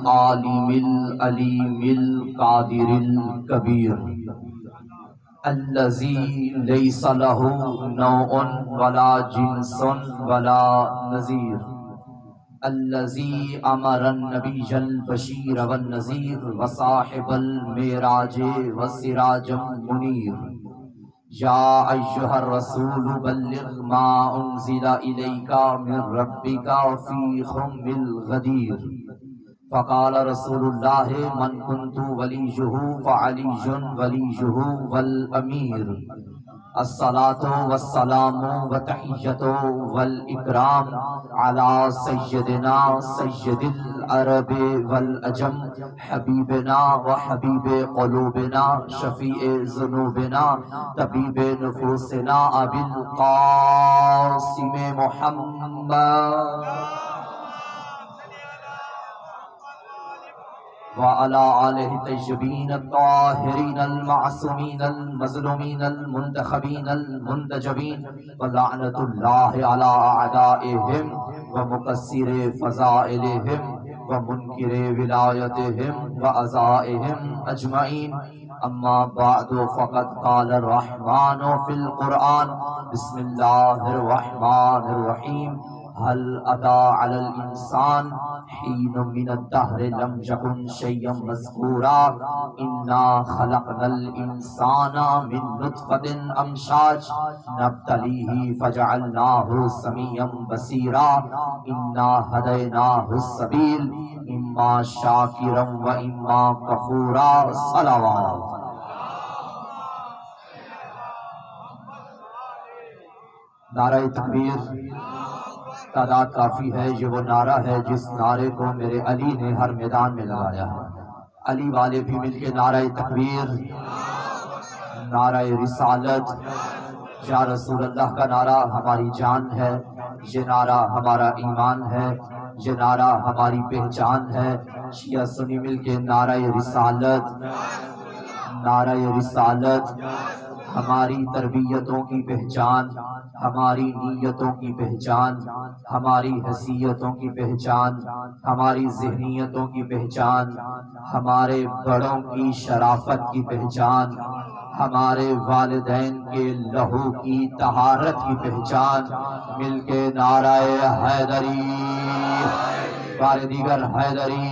العالم العلیم القادر الکبیر الذی لیس له نوع ولا جنس ولا نظیر الذی امر النبی البشیر والنذیر وصاحب المعراج والسراج المنیر یا ایھا الرسول بلغ ما انزل الیک من ربک فی خم الغدیر فقال رسول اللہ من کنت ولیہ فعلی ولیہ والامیر الصلاة والسلام وتحیۃ والاکرام علی سیدنا سید العرب والعجم حبیبنا وحبیب قلوبنا شفیع ذنوبنا طبیب نفوسنا ابی القاسم محمد وعلى آلہ الطیبین الطاہرین المعصومین المظلومین المنتخبین المنتجبین ولعنۃ اللہ علی اعدائہم ومکسر فضائلہم ومنکر ولایتہم وعزائہم اجمعین اما بعد فقد قال الرحمن فی القرآن بسم اللہ الرحمن الرحیم هل أتى على الإنسان حين من الدهر لم يكن شيئا مذكورا إنا خلقنا الإنسان من نطفة أمشاج نبتليه فجعلناه سميعا بصيرا إنا هديناه السبيل إما شاكرا وإما كفورا صلوات نعرہ تکبیر تعداد کافی ہے، یہ وہ نعرہ ہے جس نعرے کو میرے علی نے ہر میدان میں لگایا ہے۔ علی والے بھی مل کے نعرہ تکبیر، نعرہ رسالت، یا رسول اللہ کا نعرہ ہماری جان ہے، یہ نعرہ ہمارا ایمان ہے، یہ نعرہ ہماری پہچان ہے۔ شیعہ سنی مل کے نعرہ رسالت، نعرہ رسالت ہماری تربیتوں کی پہچان، ہماری نیتوں کی پہچان، ہماری حیثیتوں کی پہچان، ہماری ذہنیتوں کی پہچان، ہمارے بڑوں کی شرافت کی پہچان، ہمارے والدین کے لہو کی طہارت کی پہچان۔ مل کے نعرہ حیدری، بار دیگر حیدری،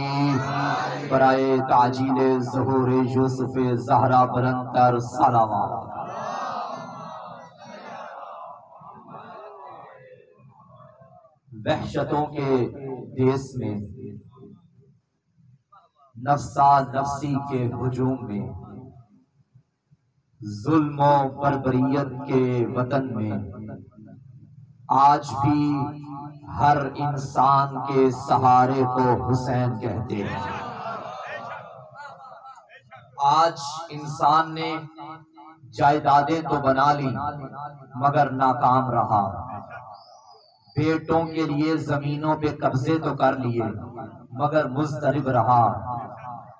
برائے تعجیل ظہور یوسف زہرا بلندتر صلوات۔ وحشتوں کے دیس میں، نفسا نفسی کے ہجوم میں، ظلم و بربریت کے وطن میں، آج بھی ہر انسان کے سہارے کو حسین کہتے ہیں۔ آج انسان نے جائیدادیں تو بنا لی مگر ناکام رہا، بیٹوں کے لیے زمینوں پہ قبضے تو کر لیے مگر مضطرب رہا،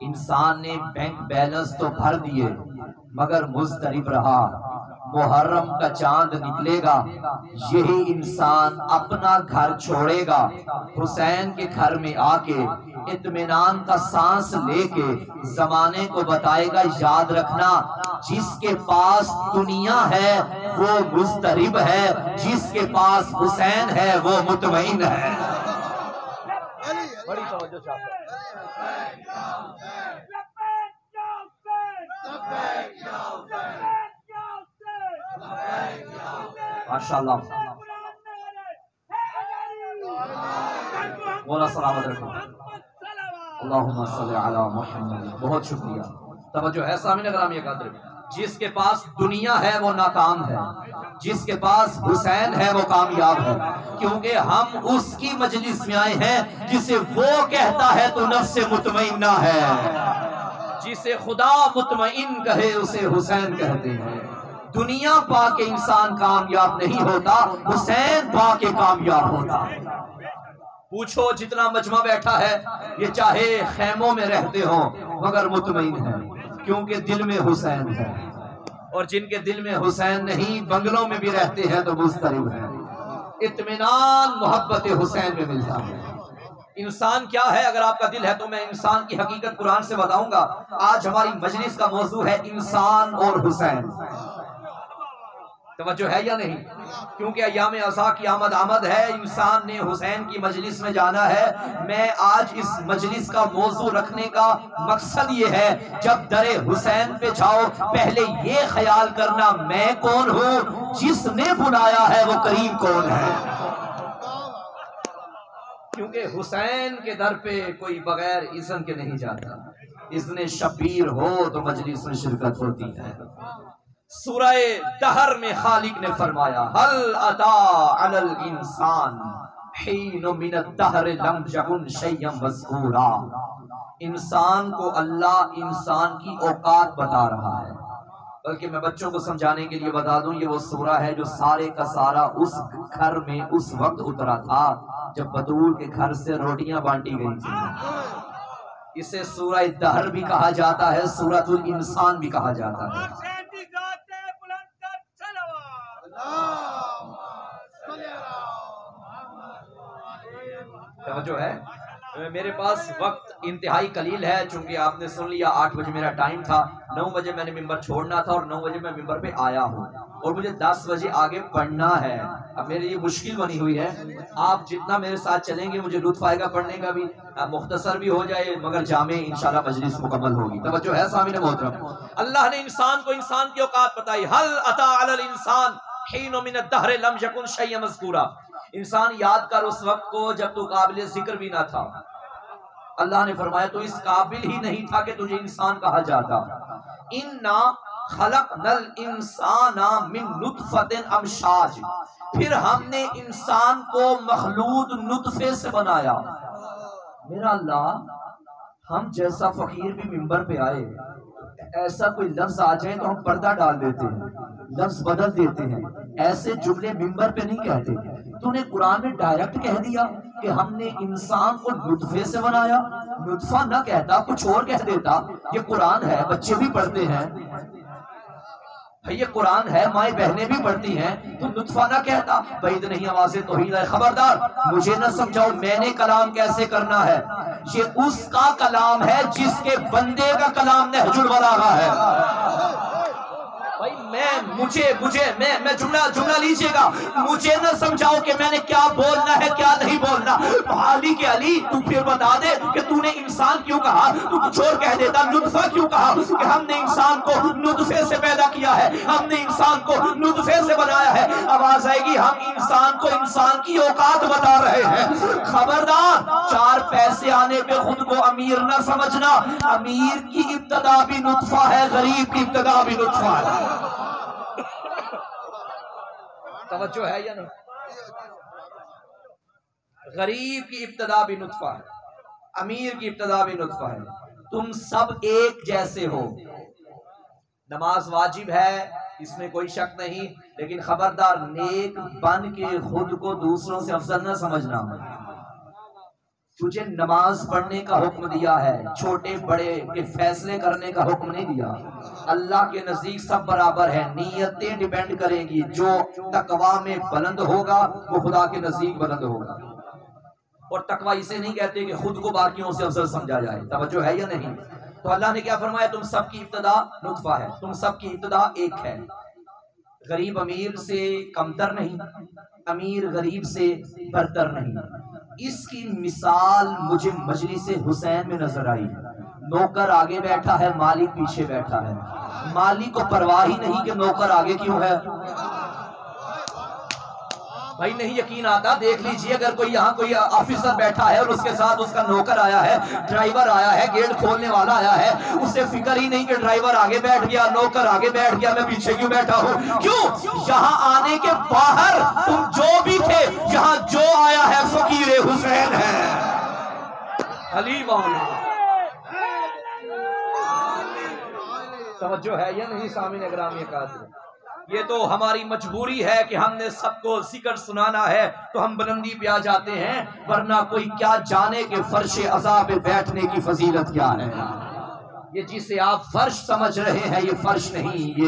انسان نے بینک بیلنس تو بھر دیے مگر مضطرب رہا۔ محرم کا چاند نکلے گا یہی انسان اپنا گھر چھوڑے گا، حسین کے گھر میں آ کے اطمینان کا سانس لے کے زمانے کو بتائے گا یاد رکھنا جس کے پاس دنیا ہے وہ مضطرب ہے، جس کے پاس حسین ہے وہ مطمئن ہے۔ بڑی توجہ چاہتا ماشاءاللہ، مولا سلامت رکھو، اللہم صلی علی محمد۔ بہت شکریہ، توجہ ہے سامعین اکرام یہ قدر، جس کے پاس دنیا ہے وہ ناکام ہے، جس کے پاس حسین ہے وہ کامیاب ہے، کیونکہ ہم اس کی مجلس میں آئے ہیں جسے وہ کہتا ہے تو نفس مطمئنہ ہے، جسے خدا مطمئن کہے اسے حسین کہتے ہیں۔ دنیا پا کے انسان کامیاب نہیں ہوتا، حسین پا کے کامیاب ہوتا ہے۔ پوچھو جتنا مجمع بیٹھا ہے یہ چاہے خیموں میں رہتے ہوں مگر مطمئن ہے کیونکہ دل میں حسین ہے، اور جن کے دل میں حسین نہیں بنگلوں میں بھی رہتے ہیں تو مضطرب ہیں۔ اطمینان محبت حسین میں ملتا ہے۔ انسان کیا ہے؟ اگر آپ کا دل ہے تو میں انسان کی حقیقت قرآن سے بتاؤں گا۔ آج ہماری مجلس کا موضوع ہے انسان اور حسین۔ توجہ ہے یا نہیں؟ کیونکہ ایام عزا کی آمد ہے، انسان نے حسین کی مجلس میں جانا ہے۔ میں آج اس مجلس کا موضوع رکھنے کا مقصد یہ ہے، جب در حسین پہ جاؤ پہلے یہ خیال کرنا میں کون ہوں، جس نے بلایا ہے وہ کریم کون ہے۔ کیونکہ حسین کے در پہ کوئی بغیر اذن کے نہیں جاتا، اذن شبیر ہو تو مجلس میں شرکت ہوتی ہے۔ سورہ دہر میں خالق نے فرمایا ہل اتا علی الانسان حین من الدہر لم یکن شیئا مذکورا۔ انسان کو اللہ انسان کی اوقات بتا رہا ہے، بلکہ میں بچوں کو سمجھانے کے لیے بتا دوں، یہ وہ سورہ ہے جو سارے کا سارا اس گھر میں اس وقت اترا تھا جب بطول کے گھر سے روٹیاں بانٹی گئی تھی۔ اسے سورہ دہر بھی کہا جاتا ہے، سورۃ الانسان بھی کہا جاتا ہے۔ توجہ ہے؟ میرے پاس وقت انتہائی قلیل ہے، چونکہ آپ نے سن لیا 8 بجے میرا ٹائم تھا، 9 بجے میں نے ممبر چھوڑنا تھا اور 9 بجے میں ممبر پہ آیا ہوں اور مجھے 10 بجے آگے پڑھنا ہے۔ اب میرے لیے مشکل بنی ہوئی ہے، آپ جتنا میرے ساتھ چلیں گے مجھے لطف آئے گا پڑھنے کا بھی، مختصر بھی ہو جائے مگر جامع انشاءاللہ مجلس مکمل ہوگی۔ توجہ ہے سامعین محترم؟ اللہ نے انسان کو انسان کی اوقات بتائی، ہل اتا علی الانسان حین من الدہر لم یکن شیئا مذکورا۔ انسان یاد کر اس وقت کو جب تو قابل ذکر بھی نہ تھا۔ اللہ نے فرمایا تو اس قابل ہی نہیں تھا کہ تجھے انسان کہا جاتا۔ انا خلقنا الانسان من نطفۃ امشاج، پھر ہم نے انسان کو مخلوط نطفے سے بنایا۔ میرا اللہ، ہم جیسا فقیر بھی ممبر پہ آئے، ایسا کوئی لفظ آ جائے تو ہم پردہ ڈال دیتے ہیں، لفظ بدل دیتے ہیں، ایسے جملے ممبر پہ نہیں کہتے۔ تو نے قرآن میں ڈائریکٹ کہہ دیا کہ ہم نے انسان کو نطفے سے بنایا، نطفہ نہ کہتا کچھ اور کہہ دیتا۔ یہ قرآن ہے، بچے بھی پڑھتے ہیں، یہ قرآن ہے، مائیں بہنیں بھی پڑھتی ہیں، تو نطفہ نہ کہتا۔ بعید نہیں، آواز توحید ہے۔ خبردار مجھے نہ سمجھاؤ میں نے کلام کیسے کرنا ہے، یہ اس کا کلام ہے جس کے بندے کا کلام نہج البلاغہ ہے۔ بھائی میں جملہ لیجئے گا، مجھے نہ سمجھاؤ کہ میں نے کیا بولنا ہے کیا نہیں بولنا۔ علی کے علی تو پھر بتا دے کہ تو نے انسان کیوں کہا، تو کچھ اور کہہ دیتا۔ نطفہ کیوں کہا کہ ہم نے انسان کو نطفے سے پیدا کیا ہے، ہم نے انسان کو نطفے سے بنایا ہے۔ آواز آئے گی ہم انسان کو انسان کی اوقات بتا رہے ہیں۔ خبردار 4 پیسے آنے پہ خود کو امیر نہ سمجھنا، امیر کی ابتدا بھی نطفہ ہے، غریب کی ابتدا بھی نطفہ ہے۔ توجہ ہے یا نہیں؟ غریب کی ابتدا بھی نطفہ ہے، امیر کی ابتدا بھی نطفہ ہے۔ تم سب ایک جیسے ہو۔ نماز واجب ہے، اس میں کوئی شک نہیں، لیکن خبردار نیک بن کے خود کو دوسروں سے افضل نہ سمجھنا۔ تجھے نماز پڑھنے کا حکم دیا ہے، چھوٹے بڑے کے فیصلے کرنے کا حکم نہیں دیا۔ اللہ کے نزدیک سب برابر ہیں، نیتیں ڈیپینڈ کریں گی۔ جو تقوی میں بلند ہوگا وہ خدا کے نزدیک بلند ہوگا۔ اور تقوی اسے نہیں کہتے کہ خود کو باقیوں سے افضل سمجھا جائے۔ توجہ ہے یا نہیں؟ تو اللہ نے کیا فرمایا؟ تم سب کی ابتدا نطفہ ہے، تم سب کی ابتدا ایک ہے۔ غریب امیر سے کمتر نہیں، امیر غریب سے برتر نہیں۔ اس کی مثال مجھے مجلس حسین میں نظر آئی۔ نوکر آگے بیٹھا ہے، مالک پیچھے بیٹھا ہے، مالک کو پرواہ ہی نہیں کہ نوکر آگے کیوں ہے۔ بھائی نہیں یقین آتا، دیکھ لیجئے اگر کوئی یہاں کوئی آفیسر بیٹھا ہے اور اس کے ساتھ اس کا نوکر آیا ہے، ڈرائیور آیا ہے، گیٹ کھولنے والا آیا ہے، اسے فکر ہی نہیں کہ ڈرائیور آگے بیٹھ گیا، نوکر آگے بیٹھ گیا، میں پیچھے کیوں بیٹھا ہوں۔ کیوں؟ یہاں آنے کے باہر تم جو بھی تھے، یہاں جو آیا ہے فقیر حسین ہے۔ علی والا توجہ ہے یا نہیں سامعین اکرامی قادر؟ یہ تو ہماری مجبوری ہے کہ ہم نے سب کو ذکر سنانا ہے تو ہم بلندی پہ آ جاتے ہیں، ورنہ کوئی کیا جانے کہ فرش عزا پہ بیٹھنے کی فضیلت کیا ہے۔ یہ جسے آپ فرش سمجھ رہے ہیں یہ فرش نہیں،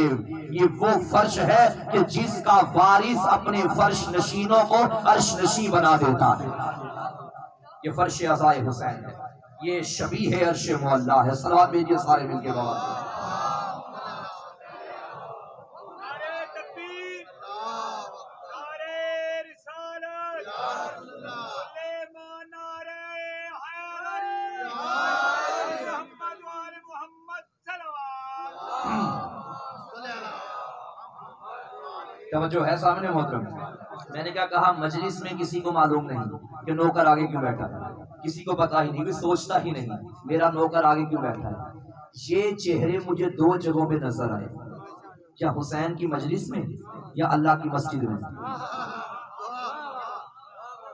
یہ وہ فرش ہے کہ جس کا وارث اپنے فرش نشینوں کو عرش نشین بنا دیتا ہے۔ یہ فرش عزائے حسین ہے، یہ شبیہ عرش معلیٰ ہے. صلوات بھیجیے سارے مل کے بابا. توجہ ہے سامنے محترم. میں نے کیا کہا؟ مجلس میں کسی کو معلوم نہیں کہ نوکر آگے کیوں بیٹھا ہے، کسی کو پتا ہی نہیں، کوئی سوچتا ہی نہیں میرا نوکر آگے کیوں بیٹھا ہے. یہ چہرے مجھے دو جگہوں پہ نظر آئے، کیا حسین کی مجلس میں یا اللہ کی مسجد میں.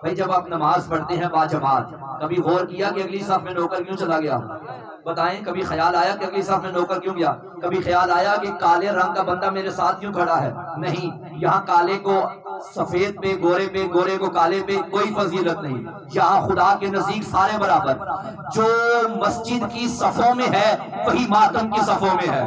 بھائی جب آپ نماز پڑھتے ہیں با جماعت، کبھی غور کیا کہ اگلی صف میں نوکر کیوں چلا گیا؟ بتائیں. کبھی خیال آیا کہ اگلی صف میں نوکر کیوں گیا؟ کبھی خیال آیا کہ کالے رنگ کا بندہ میرے ساتھ کیوں کھڑا ہے؟ نہیں. یہاں کالے کو سفید پہ، گورے کو کالے پہ کوئی فضیلت نہیں. یہاں خدا کے نزدیک سارے برابر. جو مسجد کی صفوں میں ہے وہی ماتم کی صفوں میں ہے.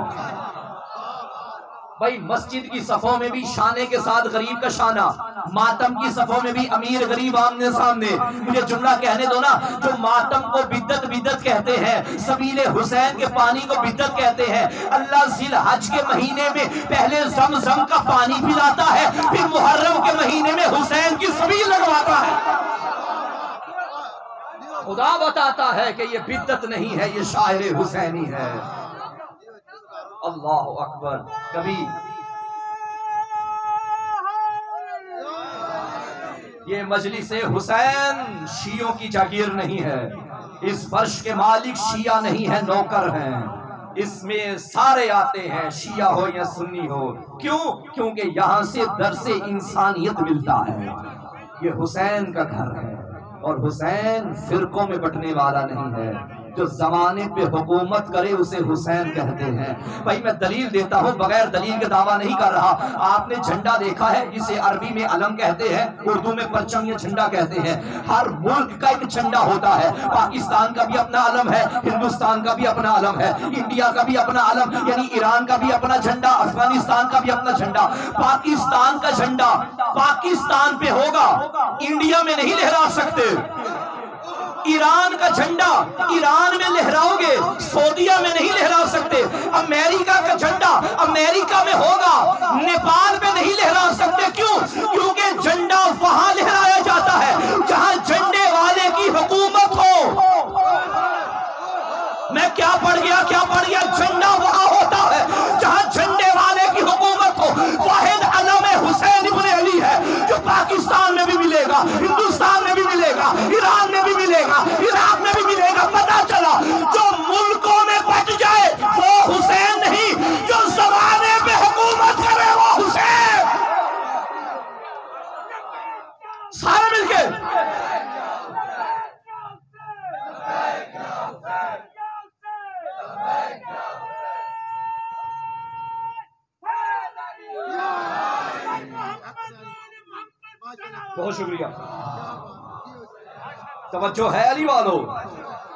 بھائی مسجد کی صفوں میں بھی شانے کے ساتھ غریب کا شانہ، ماتم کی صفوں میں بھی امیر غریب آمنے سامنے. مجھے جملہ کہنے دو نا. جو ماتم کو بدت کہتے ہیں، سبیل حسین کے پانی کو بدت کہتے ہیں. اللہ ذی الحج کے مہینے میں پہلے زمزم کا پانی پلاتا ہے، پھر محرم کے مہینے میں حسین کی سبیل لگواتا ہے. خدا بتاتا ہے کہ یہ بدت نہیں ہے، یہ شاعر حسینی ہے. اللہ اکبر. کبھی یہ مجلس حسین شیعوں کی جاگیر نہیں ہے. اس فرش کے مالک شیعہ نہیں ہے، نوکر ہیں. اس میں سارے آتے ہیں، شیعہ ہو یا سنی ہو. کیوں؟ کیونکہ یہاں سے درس انسانیت ملتا ہے. یہ حسین کا گھر ہے، اور حسین فرقوں میں بٹنے والا نہیں ہے. جو زمانے پہ حکومت کرے اسے حسین کہتے ہیں. بھائی میں دلیل دیتا ہوں، بغیر دلیل کے دعویٰ نہیں کر رہا. آپ نے جھنڈا دیکھا ہے جسے عربی میں علم کہتے ہیں، اردو میں پرچم یا جھنڈا کہتے ہیں. ہر ملک کا ایک جھنڈا ہوتا ہے. پاکستان کا بھی اپنا علم ہے، ہندوستان کا بھی اپنا علم ہے، انڈیا کا بھی اپنا علم، یعنی ایران کا بھی اپنا جھنڈا، افغانستان کا بھی اپنا جھنڈا. پاکستان کا جھنڈا پاکستان پہ ہوگا، انڈیا میں نہیں لہرا سکتے. ایران کا جھنڈا ایران میں لہراؤ گے، سعودیہ میں نہیں لہرا سکتے. امریکہ کا جھنڈا امریکہ میں ہوگا، نیپال میں نہیں لہرا سکتے. کیوں؟ کیونکہ جھنڈا وہاں لہرایا جاتا ہے جہاں جھنڈے والے کی حکومت ہو. میں کیا پڑھ گیا؟ جھنڈا وہاں ہوتا ہے جہاں جھنڈے والے کی حکومت ہو. واحد علم حسین ابن علی ہے جو پاکستان میں بھی ملے گا، ہندوستان میں بھی ملے گا، ایران میں بھی ملے گا، عراق میں بھی ملے گا. پتہ چلا جو ملکوں میں بٹ جائے وہ حسین نہیں، جو زمانے پہ حکومت کرے وہ حسین. سارے مل کے بہت شکریہ. توجہ ہے علی والو.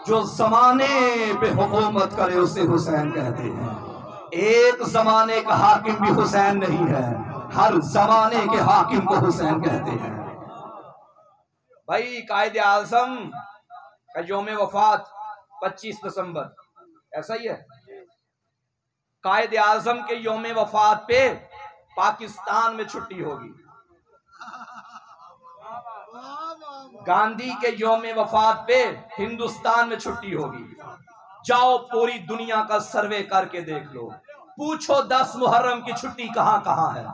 جو زمانے پہ حکومت کرے اسے حسین کہتے ہیں. ایک زمانے کا حاکم بھی حسین نہیں ہے، ہر زمانے کے حاکم کو حسین کہتے ہیں. بھائی قائد اعظم کا یوم وفات 25 دسمبر، ایسا ہی ہے. قائد اعظم کے یوم وفات پہ پاکستان میں چھٹی ہوگی. گاندھی کے یوم وفات پہ ہندوستان میں چھٹی ہوگی. جاؤ پوری دنیا کا سروے کر کے دیکھ لو، پوچھو 10 محرم کی چھٹی کہاں کہاں ہے.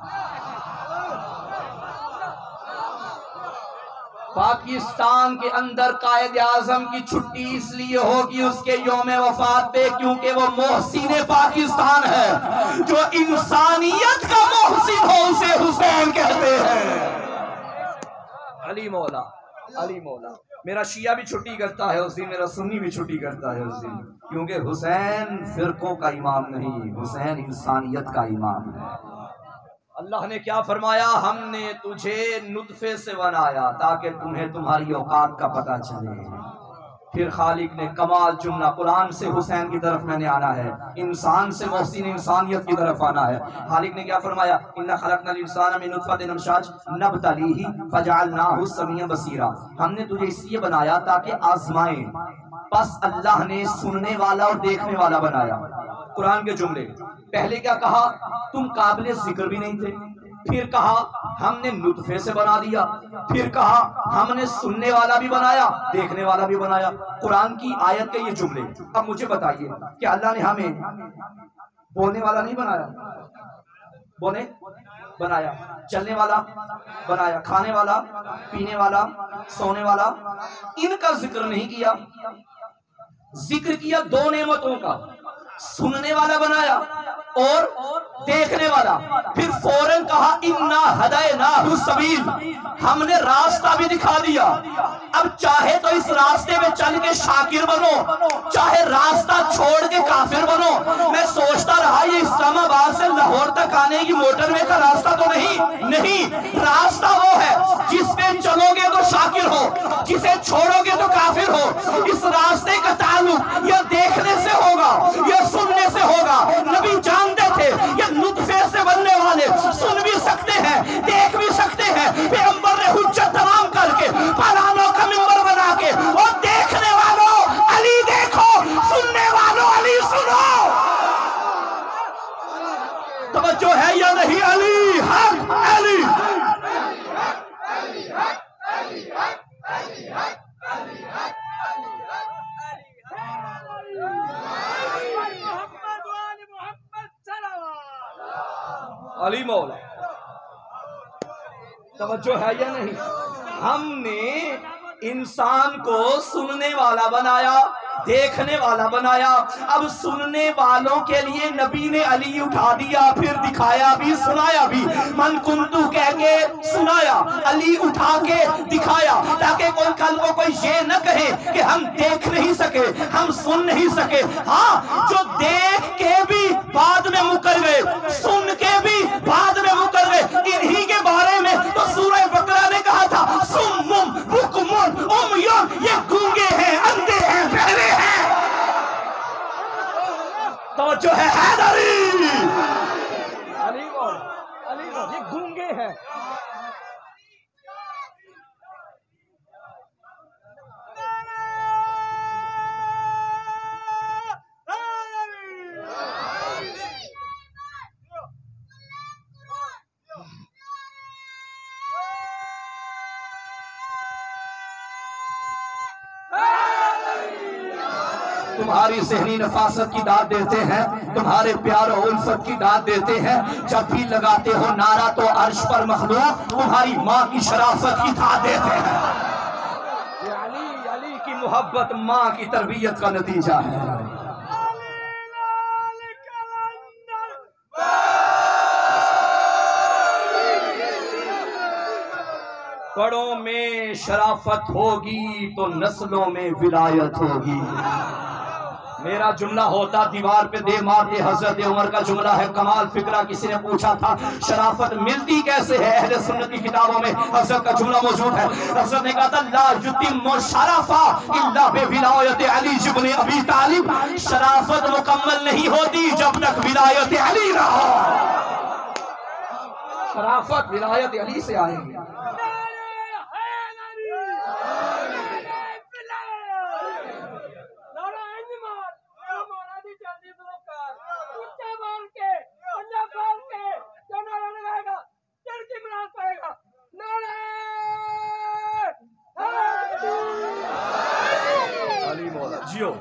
پاکستان کے اندر قائد اعظم کی چھٹی اس لیے ہوگی اس کے یوم وفات پہ کیونکہ وہ محسن پاکستان ہے. جو انسانیت کا محسن ہو اسے حسین کہتے ہیں. علی مولا، علی مولا. میرا شیعہ بھی چھٹی کرتا ہے اس دن، میرا سنی بھی چھٹی کرتا ہے اس دن، کیونکہ حسین فرقوں کا امام نہیں، حسین انسانیت کا امام ہے. اللہ نے کیا فرمایا؟ ہم نے تجھے نطفے سے بنایا تاکہ تمہیں تمہاری اوقات کا پتہ چلے. پھر خالق نے کمال جملہ قرآن سے حسین کی طرف میں نے آنا ہے، انسان سے محسن انسانیت کی طرف آنا ہے۔ خالق نے کیا فرمایا؟ اِنَّا خَلَقْنَا الْإِنسَانَ مِن نُطْفَةٍ أَمْشَاجٍ نَبْتَلِيهِ فَجَعَلْنَاهُ سَمِيعًا بَصِيرًا۔ ہم نے تجھے اس لیے بنایا تاکہ آزمائیں، پس اللہ نے سننے والا اور دیکھنے والا بنایا۔ قرآن کے جملے پہلے کیا کہا؟ تم قابل ذکر بھی نہیں تھے، پھر کہا ہم نے نطفے سے بنا دیا، پھر کہا ہم نے سننے والا بھی بنایا دیکھنے والا بھی بنایا۔ قرآن کی آیت کے یہ جملے۔ اب مجھے بتائیے کہ اللہ نے ہمیں بولنے والا نہیں بنایا؟ بولنے بنایا، چلنے والا بنایا، کھانے والا، پینے والا، سونے والا، ان کا ذکر نہیں کیا۔ ذکر کیا دو نعمتوں کا، سننے والا بنایا اور دیکھنے والا۔ پھر فوراً کہا اِنَّا هَدَيْنَاهُ السَّبِيلَ، ہم نے راستہ بھی دکھا دیا۔ اب چاہے تو اس راستے میں چل کے شاکر بنو، چاہے راستہ چھوڑ کے کافر بنو۔ میں سوچتا رہا یہ اسلام آباد سے لاہور تک آنے کی موٹر وے کا راستہ تو نہیں، راستہ وہ ہے جس پہ چلو گے تو شاکر ہو، جسے چھوڑو گے تو کافر ہو۔ اس راستے کا تعلق یا دیکھنے سے ہوگا یا سننے سے ہوگا۔ نبی جانتے تھے یہ نطفے سے بننے والے سن بھی سکتے ہیں، دیکھ بھی سکتے ہیں۔ پیغمبر نے حجت تمام کر کے پرانوں کا منبر بنا کے، اور دیکھنے والوں علی دیکھو، سننے والوں علی سنو۔ توجہ ہے یا نہیں؟ علی حق، علی علی مولا۔ توجہ ہے یا نہیں؟ ہم نے انسان کو سننے والا بنایا، دیکھنے والا بنایا۔ اب سننے والوں کے لیے نبی نے علی اٹھا دیا، پھر دکھایا بھی سنایا بھی۔ من کنتو کہہ کے سنایا، علی اٹھا کے دکھایا، تاکہ کوئی کل کو کوئی یہ نہ کہے کہ ہم دیکھ نہیں سکے، ہم سن نہیں سکے۔ ہاں، جو دیکھ کے بھی بعد میں مکر گئے، سن کے بھی بعد میں مکر گئے، انہی کے بارے میں تو سورہ بقرہ نے کہا تھا سمم بکمن امیون، یہ گونگے ہیں، اندھے ہیں، بہرے ہیں۔ توجہ ہے حیدری، علی مولا، یہ گونگے ہیں۔ تمہاری ذہنی نفاست کی داد دیتے ہیں، تمہارے پیار و الفت کی داد دیتے ہیں۔ جب بھی لگاتے ہو نعرہ تو عرش پر مخلوق تمہاری ماں کی شرافت کی داد دیتے ہیں۔ یہ علی کی محبت ماں کی تربیت کا نتیجہ ہے۔ بڑوں میں شرافت ہوگی تو نسلوں میں ولایت ہوگی۔ میرا جملہ ہوتا دیوار پہ دے مارتے، حضرت عمر کا جملہ ہے کمال فکرہ۔ کسی نے پوچھا تھا شرافت ملتی کیسے ہے؟ اہل سنت کی کتابوں میں حضرت کا جملہ موجود ہے۔ حضرت نے کہا تھا لا یتم شرفا الا بولایت علی ابن ابی طالب، شرافت مکمل نہیں ہوتی جب تک ولایت علی نہ ہو۔ شرافت ولایت علی سے آئے گی۔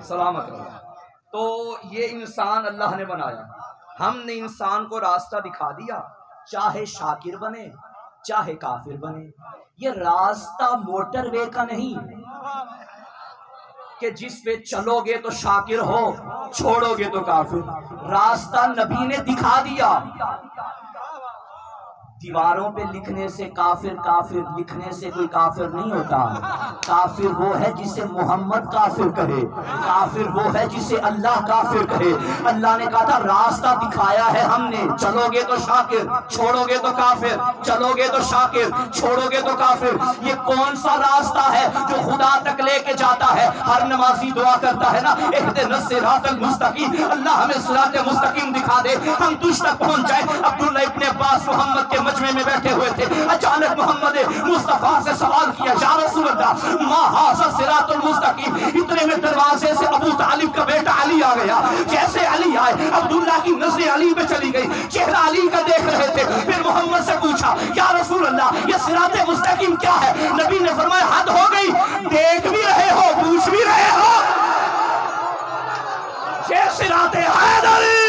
سلامت رہا۔ تو یہ انسان اللہ نے بنایا، ہم نے انسان کو راستہ دکھا دیا، چاہے شاکر بنے چاہے کافر بنے۔ یہ راستہ موٹر وے کا نہیں کہ جس پہ چلو گے تو شاکر ہو، چھوڑو گے تو کافر۔ راستہ نبی نے دکھا دیا، دیواروں پہ لکھنے سے کافر کافر لکھنے سے کوئی کافر نہیں ہوتا. کافر وہ ہے جسے محمد کافر کہے, کافر وہ ہے جسے اللہ کافر کہے. اللہ نے کہا تھا راستہ دکھایا ہے ہم نے, چلو گے تو شاکر, چھوڑو گے تو کافر, چلو گے تو شاکر, چھوڑو گے تو کافر. یہ کون سا راستہ ہے جو خدا تک لے کے جاتا ہے؟ ہر نمازی دعا کرتا ہے نا, اہدنا الصراط المستقیم, اللہ ہمیں صراط مستقیم دکھا دے, ہم تجھ تک پہنچ جائیں. عبداللہ ابن عباس محمد کے مجمع میں بیٹھے ہوئے تھے, اچانک محمد مصطفیٰ سے سوال کیا, یا رسول اللہ ما ھذا الصراط المستقیم. اتنے میں دروازے سے ابو طالب کا بیٹا علی آ گیا. جیسے علی آئے عبداللہ کی نظریں علی پہ چلی گئی, چہرہ علی کا دیکھ رہے تھے. پھر محمد سے پوچھا, یا رسول اللہ یہ صراط مستقیم کیا ہے؟ نبی نے فرمایا حد ہو گئی, دیکھ بھی رہے ہو پوچھ بھی رہے ہو, یہ صراط حیدری.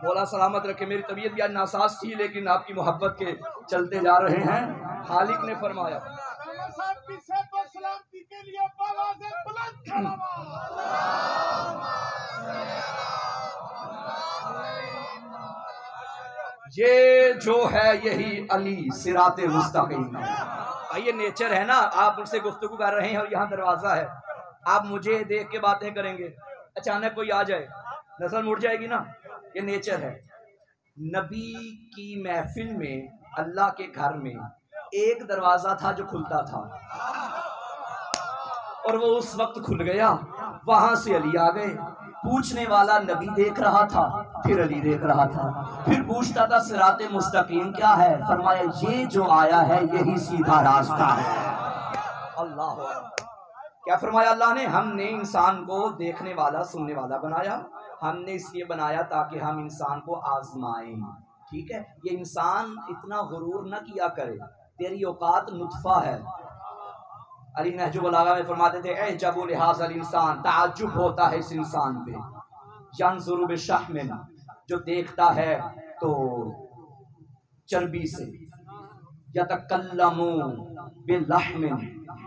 مولا سلامت رکھے. میری طبیعت بھی آج ناساز تھی لیکن آپ کی محبت کے چلتے جا رہے ہیں. خالق نے فرمایا یہ جو ہے یہی علی صراط مستقیم ہے. یہ نیچر ہے نا, آپ ان سے گفتگو کر رہے ہیں اور یہاں دروازہ ہے, آپ مجھے دیکھ کے باتیں کریں گے, اچانک کوئی آ جائے نظر مڑ جائے گی نا, یہ نیچر ہے. نبی کی محفل میں اللہ کے گھر میں ایک دروازہ تھا جو کھلتا تھا اور وہ اس وقت کھل گیا, وہاں سے علی آ گئے. پوچھنے والا نبی دیکھ رہا تھا, پھر علی دیکھ رہا تھا, پھر پوچھتا تھا صراط مستقیم کیا ہے؟ فرمایا یہ جو آیا ہے یہی سیدھا راستہ ہے. اللہ کیا فرمایا اللہ نے؟ ہم نے انسان کو دیکھنے والا سننے والا بنایا, ہم نے اس لیے بنایا تاکہ ہم انسان کو آزمائیں. ٹھیک ہے, یہ انسان اتنا غرور نہ کیا کرے, تیری اوقات نطفہ ہے. علی نہج البلاغہ میں فرماتے تھے اعجب لہذا الانسان, تعجب ہوتا ہے اس انسان پہ, ینظر بشحم, جو دیکھتا ہے تو چربی سے, یتکلم بلحم,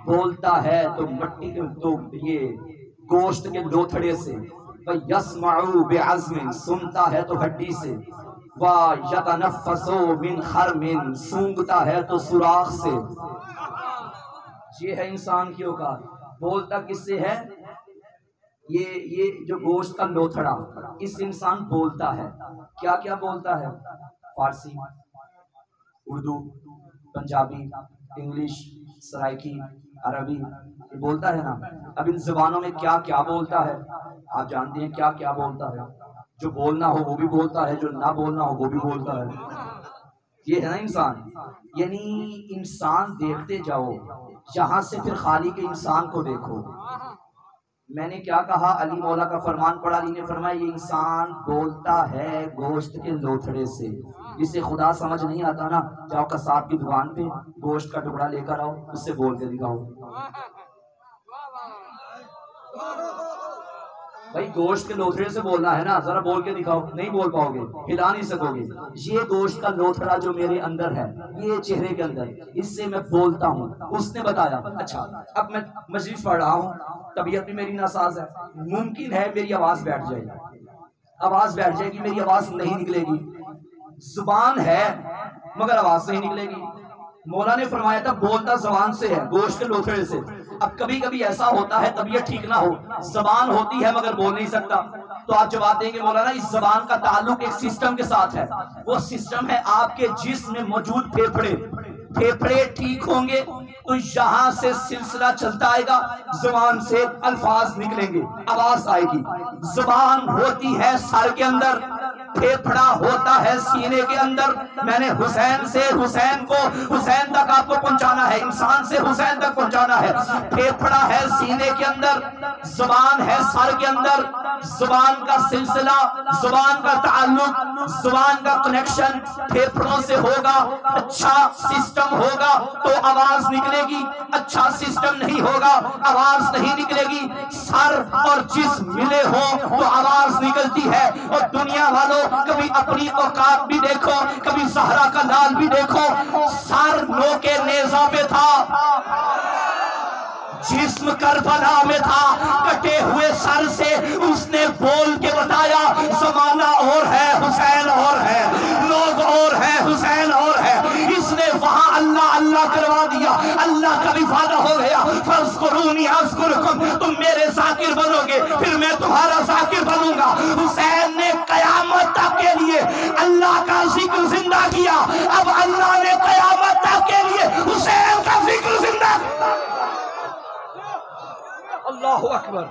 بولتا ہے تو مٹی کے تو یہ گوشت کے لوتھڑے سے, وَيَسْمَعُ بِعَزْمٍ, سنتا ہے تو ہڈی سے, وَيَتَنَفَّسُ مِنْ خَرْمٍ, سونگتا ہے تو سوراخ سے. یہ ہے انسان کی اوقات. بولتا کس سے ہے؟ یہ جو گوشت کا لوتھڑا, اس انسان بولتا ہے. کیا کیا بولتا ہے؟ فارسی, اردو, پنجابی, انگلش, سرائکی, عربی, یہ بولتا ہے نا. اب ان زبانوں میں کیا کیا بولتا ہے آپ جانتے ہیں؟ کیا کیا بولتا ہے؟ جو بولنا ہو وہ بھی بولتا ہے, جو نہ بولنا ہو وہ بھی بولتا ہے. یہ ہے نا انسان. یعنی انسان دیکھتے جاؤ, یہاں سے پھر خالق انسان کو دیکھو. میں نے کیا کہا؟ علی مولا کا فرمان پڑھا. علی نے فرمایا یہ انسان بولتا ہے گوشت کے لوتھڑے سے. جسے خدا سمجھ نہیں آتا نا, جاؤ قصاب کی دکان پہ گوشت کا ٹکڑا لے کر آؤ, اس سے بول کے دکھاؤ. بھائی گوشت کے لوتھڑے سے بولنا ہے نا, ذرا بول کے دکھاؤ. نہیں بول پاؤ گے, ہلا نہیں سکو گے. یہ گوشت کا لوتھڑا جو میرے اندر ہے, یہ چہرے کے اندر, اس سے میں بولتا ہوں. اس نے بتایا. اچھا اب میں مجلس پڑھ رہا ہوں, طبیعت بھی میری ناساز ہے, ممکن ہے میری آواز بیٹھ جائے گی, آواز بیٹھ جائے گی, میری آواز نہیں نکلے گی. زبان ہے مگر آواز نہیں نکلے گی. مولا نے فرمایا تھا بولتا زبان سے ہے, گوشت کے لوتھڑے سے. اب کبھی کبھی ایسا ہوتا ہے طبیعت ٹھیک نہ ہو, زبان ہوتی ہے مگر بول نہیں سکتا, تو آپ جواب دیں گے مولانا اس زبان کا تعلق ایک سسٹم کے ساتھ ہے. وہ سسٹم ہے آپ کے جسم میں موجود پھیپھڑے. پھیپھڑے ٹھیک ہوں گے تو یہاں سے سلسلہ چلتا آئے گا, زبان سے الفاظ نکلیں گے, آواز آئے گی. زبان ہوتی ہے سر کے اندر, پھیپھڑا ہوتا ہے سینے کے اندر. میں نے حسین سے حسین کو حسین تک آپ کو پہنچانا ہے, انسان سے حسین تک پہنچانا ہے. پھیپھڑا ہے سینے کے اندر, زبان ہے سر کے اندر, زبان کا سلسلہ, زبان کا تعلق, زبان کا کنیکشن پھیپھڑوں سے ہوگا. اچھا سسٹم ہوگا تو آواز نکلے گی, اچھا سسٹم نہیں ہوگا آواز نہیں نکلے گی. سر اور جسم ملے ہوں تو آواز نکلتی ہے. اور دنیا والوں کبھی اپنی اوقات بھی دیکھو, کبھی زہرا کا لال بھی دیکھو. سر نوکے نیزہ پہ تھا, جسم کربلا میں تھا. کٹے ہوئے سر سے اس نے بول کے بتایا زمانہ اور ہے حسین اور ہے, لوگ اور ہے حسین اور ہے. اس نے وہاں اللہ اللہ کروا دیا, اللہ کا بھی فائدہ ہو گیا. فاذکرونی اذکرکم, تم میرے ذاکر بنو گے پھر میں تمہارا ذاکر بنوں گا. حسین نے قیامت تک کے لیے اللہ کا ذکر زندہ کیا. اب اللہ نے قیامت تک کے لیے حسین کا ذکر زندہ کیا. اللہ اکبر.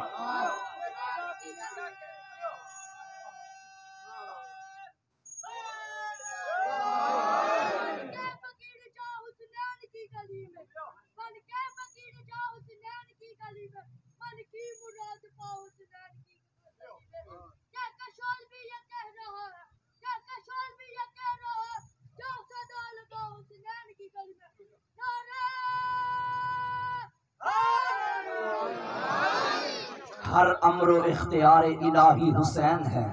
ہر امر و اختیار الہی حسین ہے,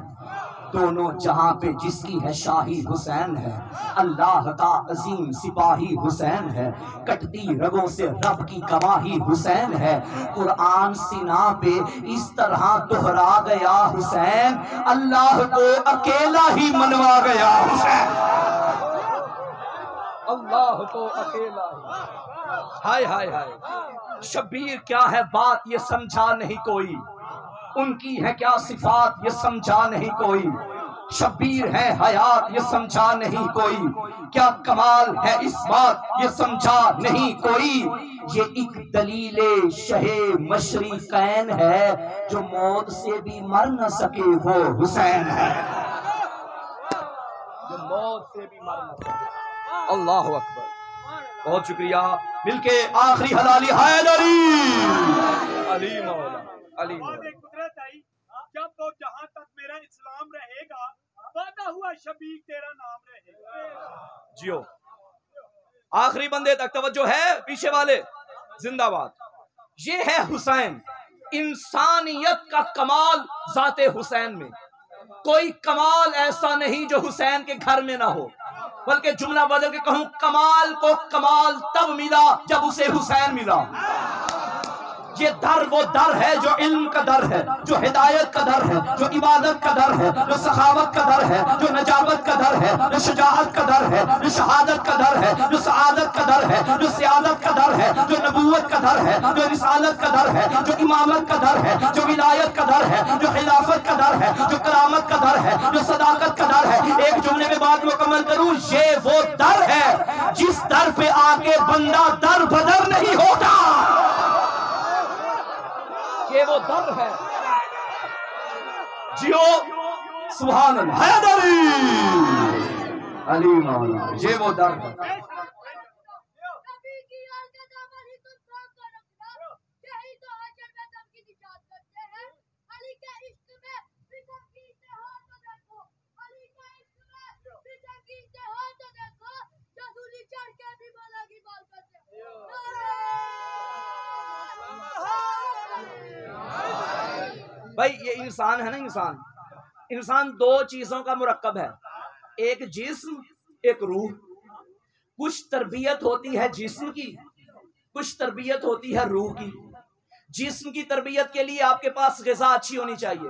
دونوں جہاں پہ جس کی ہے شاہی حسین ہے. اللہ کا عظیم سپاہی حسین ہے, کٹتی رگوں سے رب کی گواہی حسین ہے. قرآن سینا پہ اس طرح دہرا گیا حسین, اللہ کو اکیلا ہی منوا گیا حسین. اللہ کو اکیلا ہی. ہائے ہائے ہائے, شبیر کیا ہے بات یہ سمجھا نہیں کوئی, ان کی ہے کیا صفات یہ سمجھا نہیں کوئی. شبیر ہے حیات یہ سمجھا نہیں کوئی, کیا کمال ہے اس بات یہ سمجھا نہیں کوئی. یہ ایک دلیل شہ مشرقین ہے, جو موت سے بھی مر نہ سکے وہ حسین ہے, جو موت سے بھی مر نہ سکے. اللہ اکبر. بہت شکریہ. مل کے آخری حلالی حیدری علی مولا علی مولا. قدرت آئی جب وہ جہاں تک میرا اسلام رہے گا, وعدہ ہوا شبیر تیرا نام رہے گا. جیو. آخری بندے تک توجہ ہے, پیچھے والے زندہ باد. یہ ہے حسین, انسانیت کا کمال ذات حسین میں. کوئی کمال ایسا نہیں جو حسین کے گھر میں نہ ہو, بلکہ جملہ بدل کے کہوں کمال کو کمال تب ملا جب اسے حسین ملا. یہ در وہ در ہے جو علم کا در ہے, جو ہدایت کا در ہے, جو عبادت کا در ہے, جو سخاوت کا در ہے, جو نجابت کا در ہے, جو شجاعت کا در ہے, جو شہادت کا در ہے, جو سعادت کا در ہے, جو سیادت کا در ہے, جو نبوت کا در ہے, جو رسالت کا در ہے, جو امامت کا در ہے, جو ولایت کا در ہے, جو خلافت کا در ہے, جو کرامت کا در ہے, جو صداقت کا در ہے. ایک جملے میں بات مکمل کروں, یہ وہ در ہے جس در پہ آ کے بندہ در بدر نہیں ہوتا. یہ وہ در ہے. جیو سبحان اللہ حیدری علی مولا, یہ وہ در ہے. بھائی یہ انسان ہے نا, انسان دو چیزوں کا مرکب ہے, ایک جسم ایک روح. کچھ تربیت ہوتی ہے جسم کی, کچھ تربیت ہوتی ہے روح کی. جسم کی تربیت کے لیے آپ کے پاس غذا اچھی ہونی چاہیے,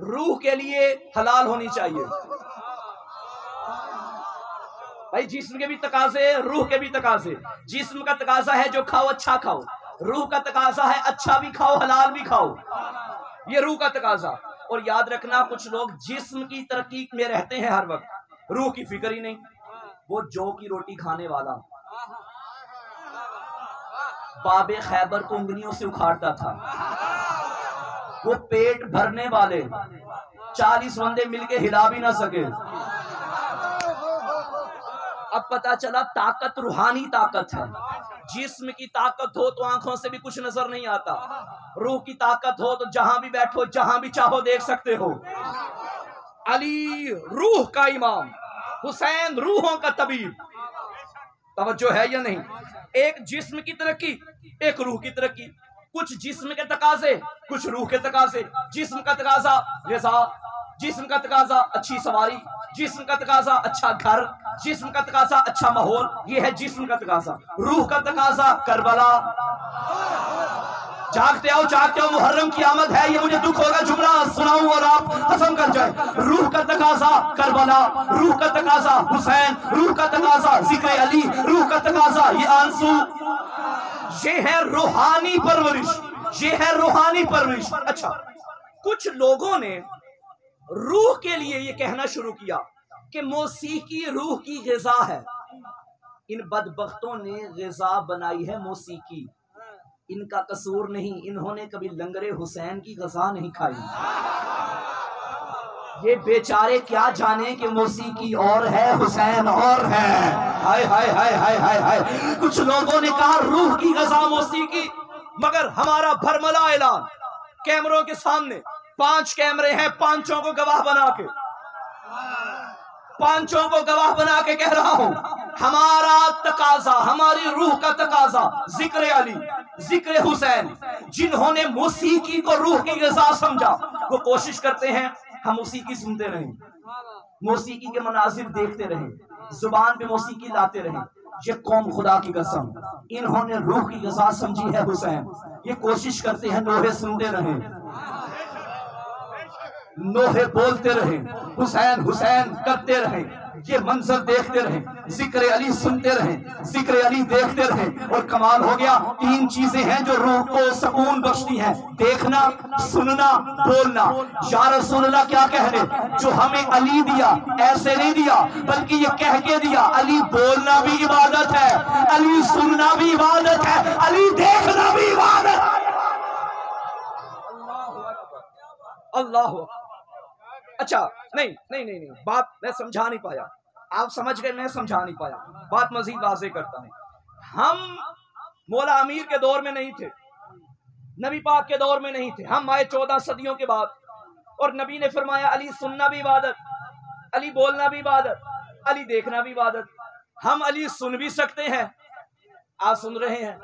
روح کے لیے حلال ہونی چاہیے. بھائی جسم کے بھی تقاضے, روح کے بھی تقاضے. جسم کا تقاضا ہے جو کھاؤ اچھا کھاؤ, روح کا تقاضا ہے اچھا بھی کھاؤ حلال بھی کھاؤ. یہ روح کا تقاضا. اور یاد رکھنا کچھ لوگ جسم کی ترقی میں رہتے ہیں ہر وقت, روح کی فکر ہی نہیں. وہ جو کی روٹی کھانے والا باب خیبر کو انگلیوں سے اکھاڑتا تھا, وہ پیٹ بھرنے والے 40 بندے مل کے ہلا بھی نہ سکے۔ اب پتا چلا طاقت روحانی طاقت ہے۔ جسم کی طاقت ہو تو آنکھوں سے بھی کچھ نظر نہیں آتا، روح کی طاقت ہو تو جہاں بھی بیٹھو جہاں بھی چاہو دیکھ سکتے ہو۔ علی روح کا امام، حسین روحوں کا طبیب۔ توجہ ہے یا نہیں؟ ایک جسم کی ترقی، ایک روح کی ترقی، کچھ جسم کے تقاضے، کچھ روح کے تقاضے۔ جسم کا تقاضا غذا، جسم کا تقاضا اچھی سواری، جسم کا تقاضا اچھا گھر، جسم کا تقاضا اچھا ماحول، یہ ہے جسم کا تقاضا۔ روح کا تقاضا کربلا۔ جاگتے ہو محرم کی آمد ہے، یہ مجھے دکھ ہوگا جملہ سناؤں اور آپ قسم کر جائیں۔ روح کا تقاضا کربلا، روح کا تقاضا حسین، روح کا تقاضا ذکر علی، روح کا تقاضا یہ آنسو۔ یہ ہے روحانی پرورش، یہ ہے روحانی پرورش۔ اچھا، کچھ لوگوں نے روح کے لیے یہ کہنا شروع کیا کہ موسیقی روح کی غذا ہے۔ ان بدبختوں نے غذا بنائی ہے موسیقی، ان کا قصور نہیں، انہوں نے کبھی لنگر حسین کی غذا نہیں کھائی۔ یہ بیچارے کیا جانے کہ موسیقی اور ہے حسین اور ہے۔ ہائے ہائے ہائے ہائے ہائے ہائے۔ کچھ لوگوں نے کہا روح کی غذا موسیقی، مگر ہمارا بھرملا اعلان کیمروں کے سامنے، 5 کیمرے ہیں، 5 کو گواہ بنا کے، 5 کو گواہ بنا کے کہہ رہا ہوں، ہمارا تقاضا، ہماری روح کا تقاضا ذکر علی، ذکر حسین۔ جنہوں نے موسیقی کو روح کی غذا سمجھا وہ کوشش کرتے ہیں ہم موسیقی سنتے رہیں، موسیقی کے مناظر دیکھتے رہیں، زبان پہ موسیقی لاتے رہیں۔ یہ قوم خدا کی قسم انہوں نے روح کی غذا سمجھی ہے حسین، یہ کوشش کرتے ہیں نوحے سنتے رہیں، نوحے بولتے رہیں، حسین حسین کرتے رہیں، یہ منظر دیکھتے رہیں، ذکر علی سنتے رہیں، ذکر علی دیکھتے رہیں۔ اور کمال ہو گیا، 3 چیزیں ہیں جو روح کو سکون بخشتی ہیں، دیکھنا، سننا، بولنا۔ یا رسول اللہ کیا کہہ رہے؟ جو ہمیں علی دیا ایسے نہیں دیا بلکہ یہ کہہ کے دیا، علی بولنا بھی عبادت ہے، علی سننا بھی عبادت ہے، علی دیکھنا بھی عبادت ہے۔ اللہ ہو۔ اچھا نہیں بات میں سمجھا نہیں پایا، آپ سمجھ گئے، میں سمجھا نہیں پایا، بات مزید واضح کرتا ہوں۔ ہم مولا امیر کے دور میں نہیں تھے، نبی پاک کے دور میں نہیں تھے، ہم آئے 14 صدیوں کے بعد، اور نبی نے فرمایا علی سننا بھی عبادت، علی بولنا بھی عبادت، علی دیکھنا بھی عبادت۔ ہم علی سن بھی سکتے ہیں، آپ سن رہے ہیں،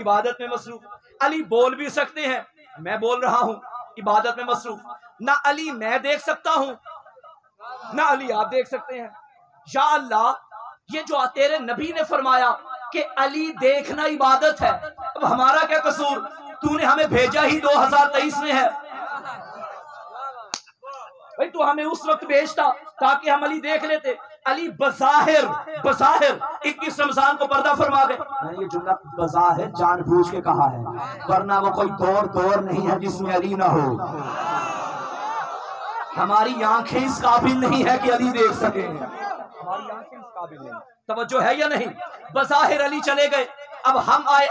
عبادت میں مصروف۔ علی بول بھی سکتے ہیں، میں بول رہا ہوں، عبادت میں مصروف۔ نہ علی میں دیکھ سکتا ہوں، نہ علی آپ دیکھ سکتے ہیں۔ یا اللہ، یہ جو تیرے نبی نے فرمایا کہ علی دیکھنا عبادت ہے، اب ہمارا کیا قصور؟ تو نے ہمیں بھیجا ہی 2023 میں ہے، بھئی تو ہمیں اس وقت بھیجتا تاکہ ہم علی دیکھ لیتے۔ علی بظاہر 21 رمضان کو پردہ فرما گئے۔ میں نے یہ جملہ بظاہر جان بوجھ کے کہا ہے، ورنہ وہ کوئی دور نہیں ہے جس میں علی نہ ہو۔ ہماری آنکھیں اس قابل نہیں ہے کہ علی دیکھ سکیں، ہماری آنکھیں اس قابل نہیں۔ توجہ ہے یا نہیں؟ بظاہر علی چلے گئے، اب ہم آئے،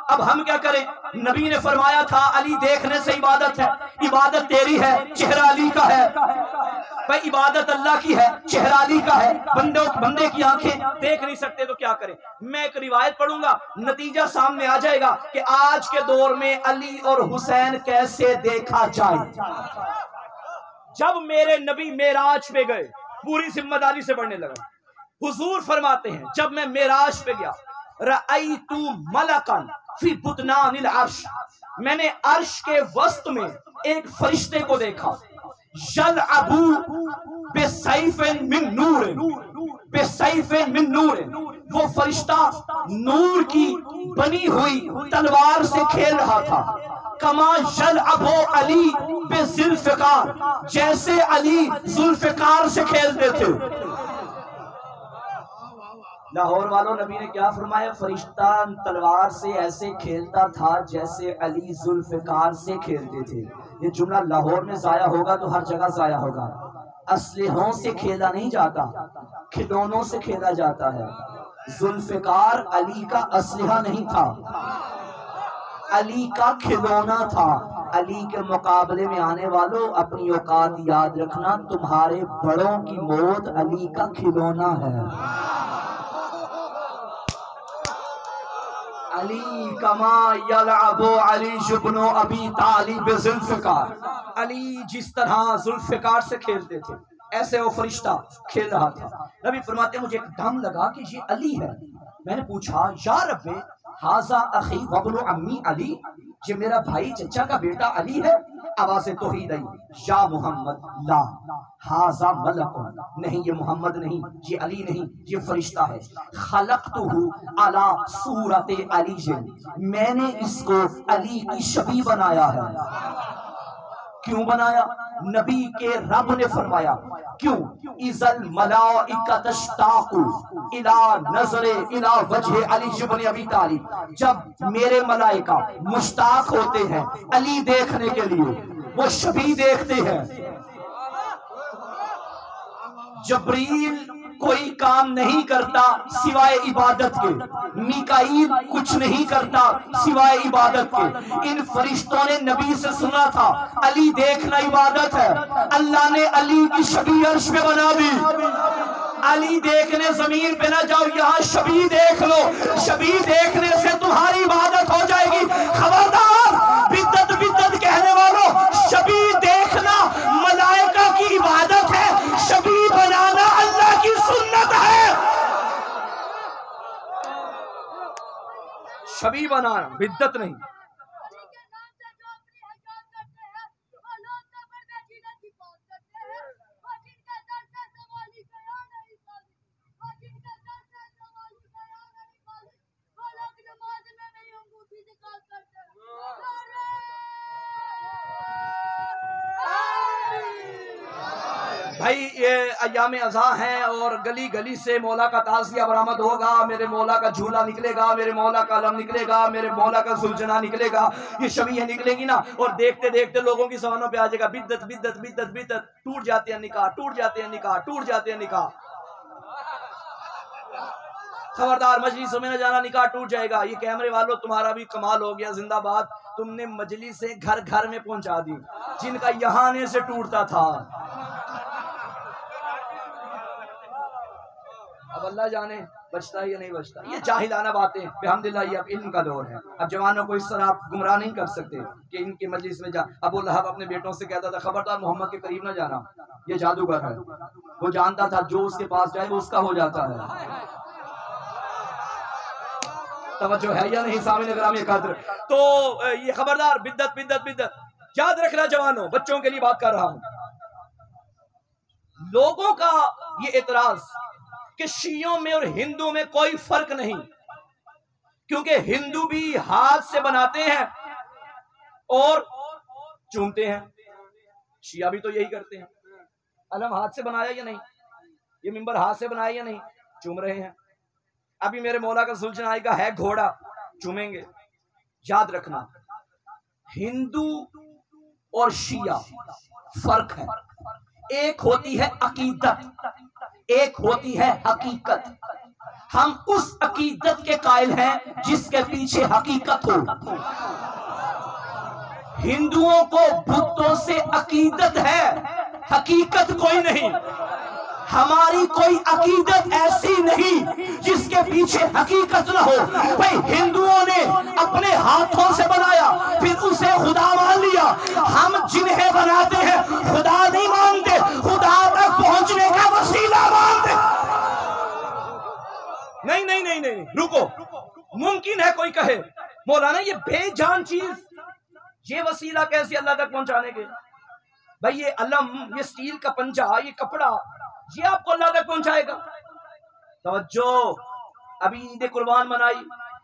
اب ہم کیا کریں؟ نبی نے فرمایا تھا علی دیکھنے سے عبادت ہے، عبادت تیری ہے، چہرہ علی کا ہے، بھائی عبادت اللہ کی ہے، چہرہ علی کا ہے، بندے کی آنکھیں دیکھ نہیں سکتے تو کیا کریں؟ میں ایک روایت پڑھوں گا، نتیجہ سامنے آ جائے گا کہ آج کے دور میں علی اور حسین کیسے دیکھا جائے۔ جب میرے نبی معراج پہ گئے، پوری ذمہ داری سے پڑھنے لگا، حضور فرماتے ہیں جب میں معراج پہ گیا، رأیت ملکا فی بطنان العرش، میں نے عرش کے وسط میں ایک فرشتے کو دیکھا، یلعب بسیف من نور، بسیف من نور، وہ فرشتہ نور کی بنی ہوئی تلوار سے کھیل رہا تھا، کما یلعب علی بذوالفقار، جیسے علی ذوالفقار سے کھیلتے تھے۔ لاہور والوں، نبی نے کیا فرمایا؟ فرشتہ تلوار سے ایسے کھیلتا تھا جیسے علی ذوالفقار سے کھیلتے تھے۔ یہ جملہ لاہور میں ضائع ہوگا تو ہر جگہ ضائع ہوگا۔ اسلحوں سے کھیلا نہیں جاتا، کھلونوں سے کھیلا جاتا ہے۔ ذوالفقار علی کا اسلحہ نہیں تھا، علی کا کھلونا تھا۔ علی کے مقابلے میں آنے والوں اپنی اوقات یاد رکھنا، تمہارے بڑوں کی موت علی کا کھلونا ہے۔ علی کما یلعب علی بن ابی طالب ذوالفقار، علی جس طرح ذوالفقار سے کھیلتے تھے ایسے وہ فرشتہ کھیل رہا تھا۔ نبی فرماتے ہیں مجھے ایک دم لگا کہ یہ علی ہے، میں نے پوچھا یا رب ھذا اخی وابن عمی علی، یہ میرا بھائی چچا کا بیٹا علی ہے؟ آواز توحید آئی، یا محمد لا ھذا ملک، نہیں یہ محمد نہیں، یہ علی نہیں، یہ فرشتہ ہے۔ خلقتہ علی صورت علی، میں نے اس کو علی کی شبیہ بنایا ہے۔ کیوں بنایا؟ نبی کے رب نے فرمایا کیوں؟ اذا الملائکۃ تشتاق الی نظر الی وجہ علی بن ابی طالب، جب میرے ملائکہ مشتاق ہوتے ہیں علی دیکھنے کے لیے، وہ شبیہ دیکھتے ہیں۔ جبریل کوئی کام نہیں کرتا سوائے عبادت کے، میکائیل کچھ نہیں کرتا سوائے عبادت کے۔ ان فرشتوں نے نبی سے سنا تھا علی دیکھنا عبادت ہے، اللہ نے علی کی شبیہ عرش پہ بنا دی۔ علی دیکھنے زمین پہ نہ جاؤ، یہاں شبیہ دیکھ لو، شبیہ دیکھنے سے تمہاری عبادت ہو جائے گی۔ خبردار بدعت بدعت کہنے والوں، شبیہ دیکھنا ملائکہ کی عبادت ہے، شبیہ بنانا اللہ کی سنت ہے۔ شبیہ بنانا بدعت نہیں۔ بھائی یہ ایام اضحیٰ ہیں اور گلی گلی سے مولا کا تعزیہ برآمد ہوگا، میرے مولا کا جھولا نکلے گا، میرے مولا کا علم نکلے گا، میرے مولا کا زلجنا نکلے گا، یہ شبیہ نکلے گی نا، اور دیکھتے دیکھتے لوگوں کی زبانوں پہ آ جائے گا بدعت بدعت بدعت بدعت، ٹوٹ جاتے ہیں نکاح، ٹوٹ جاتے ہیں نکاح، ٹوٹ جاتے ہیں نکاح۔ خبردار مجلسوں میں نہ جانا، نکاح ٹوٹ جائے گا۔ یہ کیمرے والوں تمہارا بھی کمال ہو گیا، زندہ باد، تم نے مجلسیں گھر گھر میں پہنچا دی جن کا یہاں آنے سے ٹوٹتا تھا۔ اب اللہ جانے بچتا ہے یا نہیں بچتا، یہ جاہلانہ باتیں۔ الحمدللہ یہ اب علم کا دور ہے، اب جوانوں کو اس طرح آپ گمراہ نہیں کر سکتے کہ ان کے مجلس میں جا۔ ابو لہب اپنے بیٹوں سے کہتا تھا خبردار محمد کے قریب نہ جانا، یہ جادوگر ہے۔ وہ جانتا تھا جو اس کے پاس جائے وہ اس کا ہو جاتا ہے۔ توجہ ہے یا نہیں سامنے گرامی قدر؟ تو یہ خبردار بدعت بدعت بدعت، یاد رکھنا جوانوں، بچوں کے لیے بات کر رہا ہوں۔ لوگوں کا یہ اعتراض کہ شیعوں میں اور ہندو میں کوئی فرق نہیں، کیونکہ ہندو بھی ہاتھ سے بناتے ہیں اور چومتے ہیں، شیعہ بھی تو یہی کرتے ہیں۔ علم ہاتھ سے بنایا یا نہیں، یہ منبر ہاتھ سے بنایا یا نہیں، چوم رہے ہیں۔ ابھی میرے مولا کا سلجھنا آئے گا ہے گھوڑا، چومیں گے۔ یاد رکھنا ہندو اور شیعہ فرق ہے، ایک ہوتی ہے عقیدت، ایک ہوتی ہے حقیقت۔ ہم اس عقیدت کے قائل ہیں جس کے پیچھے حقیقت ہو۔ ہندوؤں کو بتوں سے عقیدت ہے، حقیقت کوئی نہیں۔ ہماری کوئی عقیدت ایسی نہیں جس کے پیچھے حقیقت نہ ہو۔ بھئی ہندوؤں نے اپنے ہاتھوں سے بنایا پھر اسے خدا مان لیا، ہم جنہیں بناتے ہیں خدا نہیں مانتے، خدا تک پہنچنے کا وسیلہ مانتے۔ نہیں نہیں نہیں نہیں، رکو، ممکن ہے کوئی کہے مولانا یہ بے جان چیز، یہ وسیلہ کیسے اللہ تک پہنچانے کے؟ بھئی یہ علم، یہ سٹیل کا پنجہ، یہ کپڑا، یہ آپ کو اللہ تک پہنچائے گا؟ توجہ، ابھی عید قربان منائی،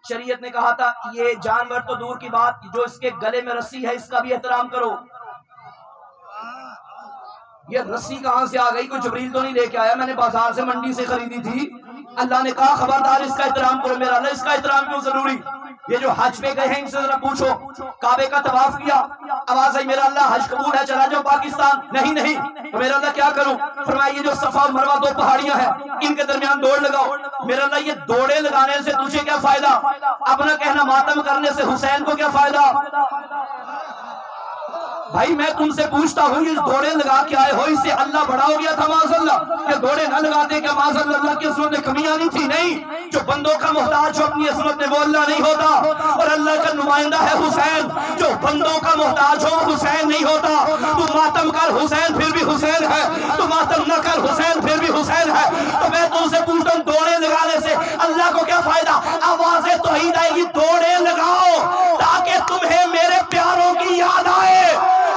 شریعت نے کہا تھا یہ جانور تو دور کی بات، جو اس کے گلے میں رسی ہے اس کا بھی احترام کرو۔ یہ رسی کہاں سے آ گئی؟ کوئی جبریل تو نہیں لے کے آیا، میں نے بازار سے منڈی سے خریدی تھی۔ اللہ نے کہا خبردار اس کا احترام کرو۔ میرا اللہ اس کا احترام کیوں ضروری؟ یہ جو حج پہ گئے ہیں ان سے ذرا پوچھو، کعبے کا طواف کیا، آواز آئی میرا اللہ حج قبول ہے چلا جاؤ پاکستان، نہیں نہیں، تو میرا اللہ کیا کروں؟ فرمایا یہ جو صفا اور مروہ دو پہاڑیاں ہیں ان کے درمیان دوڑ لگاؤ۔ میرا اللہ یہ دوڑے لگانے سے تجھے کیا فائدہ؟ اپنا کہنا ماتم کرنے سے حسین کو کیا فائدہ؟ بھائی میں تم سے پوچھتا ہوں یہ دوڑے لگا کے آئے ہو اس سے اللہ بڑا ہو گیا تھا معاذ اللہ؟ یہ دوڑے نہ لگاتے کہ معاذ اللہ کی عصمت میں کمی آنی تھی؟ نہیں، جو بندوں کا محتاج جو اپنی عصمت میں بولنا نہیں ہوتا، اور اللہ کا نمائندہ ہے حسین، جو بندوں کا محتاج ہو حسین نہیں ہوتا۔ تو ماتم کر حسین پھر بھی حسین ہے، تو ماتم نہ کر حسین پھر بھی حسین ہے۔ تو میں تم سے پوچھتا ہوں دوڑے لگانے سے اللہ کو کیا فائدہ؟ آوازیں توحید آئے گی، دوڑے لگاؤ تاکہ تمہیں میرے پیاروں کی یاد آئے۔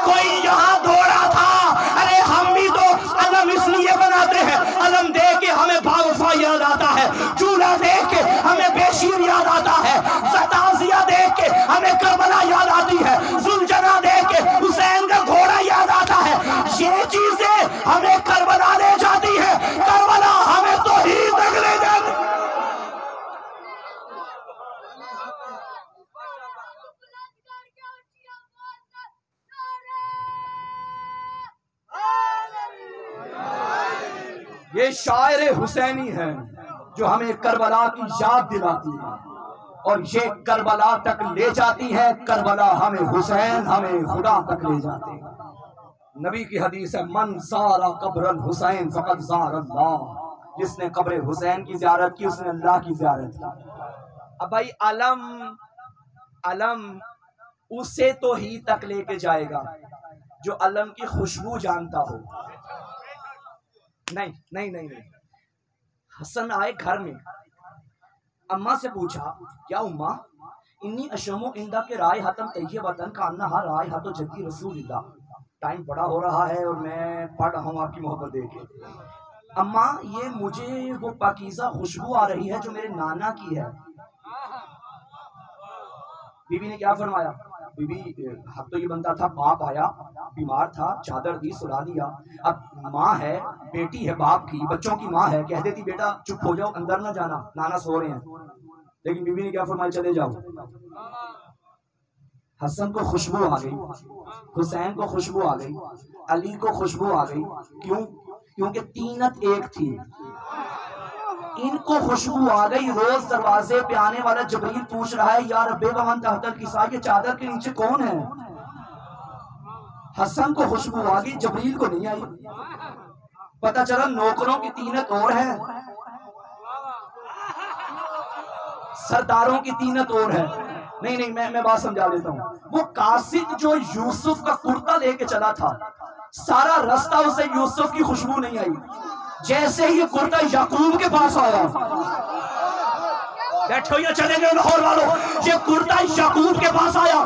کوئی یہاں دوڑا تھا، ارے ہم بھی تو علم اس لیے بناتے ہیں، علم دیکھ کے ہمیں بھاوفا یاد آتا ہے، چولہا دیکھ کے ہمیں بیشیر یاد آتا ہے، ستازیہ دیکھ کے ہمیں کربلا یاد آتی ہے، زلجنا دیکھ کے حسین کا گھوڑا یاد آتا ہے۔ یہ چیزیں ہمیں کربلا لے جاتی ہے، کربلا ہمیں توحید تک لے جاتی ہے۔ یہ شاعر حسینی ہے جو ہمیں کربلا کی یاد دلاتی ہے، اور یہ کربلا تک لے جاتی ہے، کربلا ہمیں حسین ہمیں خدا تک لے جاتے ہیں۔ نبی کی حدیث ہے من زار قبر الحسین فقد زار اللہ، جس نے قبر حسین کی زیارت کی اس نے اللہ کی زیارت کی۔ اب بھائی علم اسے توحید تک لے کے جائے گا جو علم کی خوشبو جانتا ہو۔ نہیں، حسن آئے گھر میں، اماں سے پوچھا کیا اماں انی اشمو اندہ کے رائے حتم طیبتن کا انہا رائے حتو جدی رسول اللہ، ٹائم بڑا ہو رہا ہے اور میں پڑھ رہا ہوں آپ کی محبت دیکھ کے۔ اماں یہ مجھے وہ پاکیزہ خوشبو آ رہی ہے جو میرے نانا کی ہے۔ بی بی نے کیا فرمایا؟ بی بی حق تو یہ بنتا تھا، باپ آیا بیمار تھا، چادر دی سلا دیا، اب ماں ہے بیٹی ہے باپ کی، بچوں کی ماں ہے، کہہ دیتی بیٹا چپ ہو جاؤ اندر نہ جانا نانا سو رہے ہیں، لیکن بی بی نے کیا فرمایا چلے جاؤ۔ حسن کو خوشبو آ گئی، حسین کو خوشبو آ گئی، علی کو خوشبو آ گئی، کیونکہ تینت ایک تھی۔ ان کو خوشبو آ گئی، روز دروازے پہ آنے والا جبریل پوچھ رہا ہے یا رب ومن تحت الکساء، یہ چادر کے نیچے کون ہے؟ حسن کو خوشبو آ گئی، جبریل کو نہیں آئی۔ پتہ چلا نوکروں کی تینت اور ہے، سرداروں کی تینت اور ہے۔ نہیں میں بات سمجھا دیتا ہوں۔ وہ قاصد جو یوسف کا کرتا لے کے چلا تھا، سارا رستہ اسے یوسف کی خوشبو نہیں آئی، جیسے ہی یہ کرتا یعقوب کے پاس آیا، بیٹھو یا چلیں گے لاہور والوں، یہ کرتا یعقوب کے پاس آیا،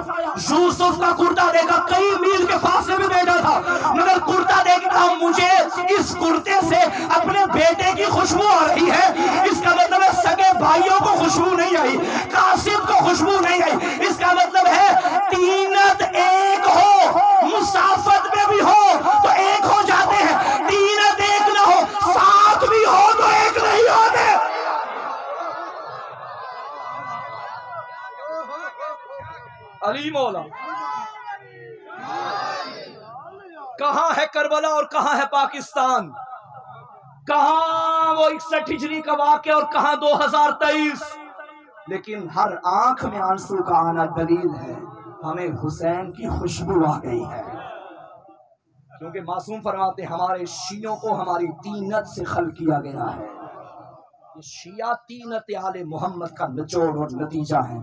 یوسف کا کرتا دیکھا کئی میل کے فاصلے میں بیٹھا تھا، مگر کرتا دیکھا مجھے اس کرتے سے اپنے بیٹے کی خوشبو آ رہی ہے، اس کا مطلب ہے سگے بھائیوں کو خوشبو نہیں آئی، قاصد کو خوشبو نہیں آئی، اس کا مطلب ہے تینت ایک ہو، مسافت میں بھی ہو تو ایک ہو جاتے ہیں، تینت ایک نہ ہو ساتھ بھی ہو تو ایک نہیں ہوتے۔ علی مولا کہاں ہے کربلا اور کہاں ہے پاکستان؟ کہاں وہ 61 ہجری کا واقعہ اور کہاں 2023؟ لیکن ہر آنکھ میں آنسو کا آنا دلیل ہے ہمیں حسین کی خوشبو آ گئی ہے، کیونکہ معصوم فرماتے ہمارے شیعوں کو ہماری تینت سے خلق کیا گیا ہے۔ یہ شیعہ تینت آل محمد کا نچوڑ اور نتیجہ ہے۔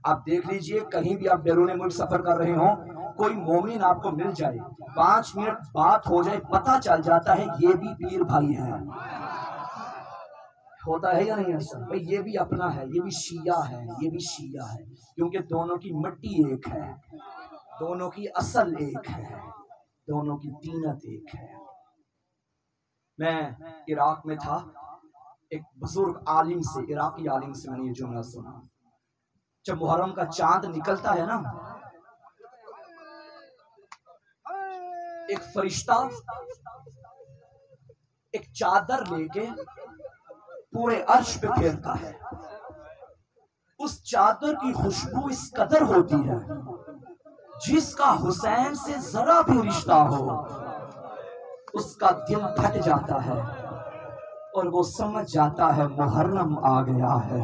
آپ دیکھ لیجئے کہیں بھی آپ بیرون ملک سفر کر رہے ہوں، کوئی مومن آپ کو مل جائے، 5 منٹ بات ہو جائے، پتہ چل جاتا ہے یہ بھی پیر بھائی ہے۔ ہوتا ہے یا نہیں ایسا؟ بھئی یہ بھی اپنا ہے، یہ بھی شیعہ ہے، یہ بھی شیعہ ہے، کیونکہ دونوں کی مٹی ایک ہے، دونوں کی اصل ایک ہے، دونوں کی تینت ایک ہے۔ میں عراق میں تھا، ایک بزرگ عالم سے، عراقی عالم سے میں نے یہ جملہ سنا، جب محرم کا چاند نکلتا ہے نا، ایک فرشتہ ایک چادر لے کے پورے عرش پہ پھیرتا ہے، اس چادر کی خوشبو اس قدر ہوتی ہے جس کا حسین سے ذرا بھی رشتہ ہو اس کا دل پھٹ جاتا ہے اور وہ سمجھ جاتا ہے محرم آ گیا ہے۔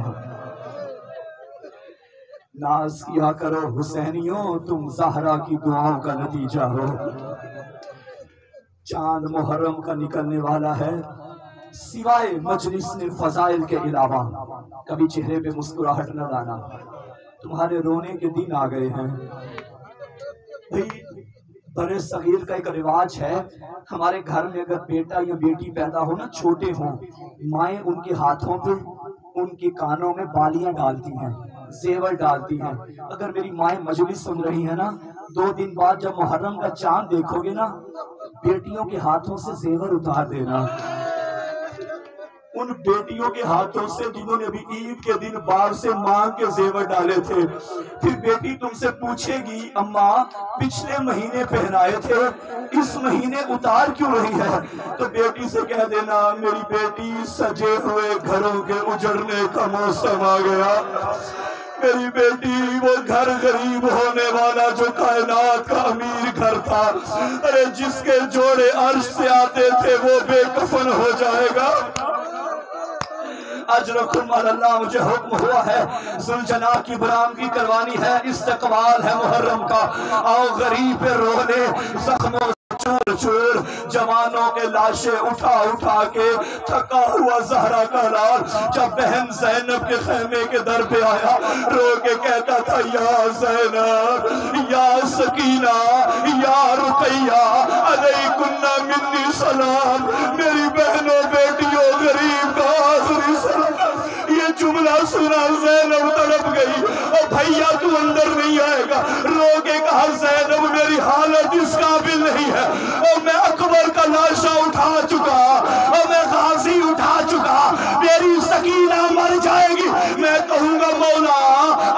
ناز کیا کرو حسینیوں، تم زہرا کی دعاؤں کا نتیجہ ہو۔ چاند محرم کا نکلنے والا ہے، سوائے مجلس نے فضائل کے علاوہ کبھی چہرے پہ مسکراہٹ نہ لانا۔ تمہارے رونے کے دن آ گئے ہیں بھئی۔ برے صغیر کا ایک رواج ہے، ہمارے گھر میں اگر بیٹا یا بیٹی پیدا ہو نا، چھوٹے ہوں، مائیں ان کے ہاتھوں پہ ان کے کانوں میں بالیاں ڈالتی ہیں، زیور ڈالتی ہیں۔ اگر میری مائیں مجلس سن رہی ہیں نا، 2 دن بعد جب محرم کا چاند دیکھو گے نا، بیٹیوں کے ہاتھوں سے زیور اتار دینا۔ ان بیٹیوں کے ہاتھوں سے جنہوں نے ابھی عید کے دن باہر سے مانگ کے زیور ڈالے تھے، پھر بیٹی تم سے پوچھے گی اماں پچھلے مہینے پہنائے تھے، اس مہینے اتار کیوں رہی ہے؟ تو بیٹی سے کہہ دینا میری بیٹی سجے ہوئے گھروں کے اجڑنے کا موسم آ گیا، میری بیٹی وہ گھر غریب ہونے والا جو کائنات کا امیر گھر تھا، ارے جس کے جوڑے عرش سے آتے تھے وہ بے کفن ہو جائے گا۔ اجرکم علی اللہ، مجھے حکم ہوا ہے ذوالجناح کی برآمدی کروانی ہے، استقبال ہے محرم کا، آؤ غریب پہ رونے، زخموں چور چور، جوانوں کے لاشیں اٹھا اٹھا کے، تھکا ہوا زہرا کا لال جب بہن زینب کے خیمے کے در پہ آیا، رو کے کہتا تھا یا زینب یا سکینہ یا رقیہ علیکن منی سلام، میری بہنوں بیٹیوں غریب کا آخری سلام۔ یہ جملہ سنا زینب تڑپ گئی، اور بھیا تو اندر نہیں آئے گا، رو کے کہا زینب میری حالت اس قابل نہیں ہے، اور میں اکبر کا لاشا اٹھا چکا، اور میں غازی اٹھا چکا، میری سکینہ مر جائے گی، میں کہوں گا مولا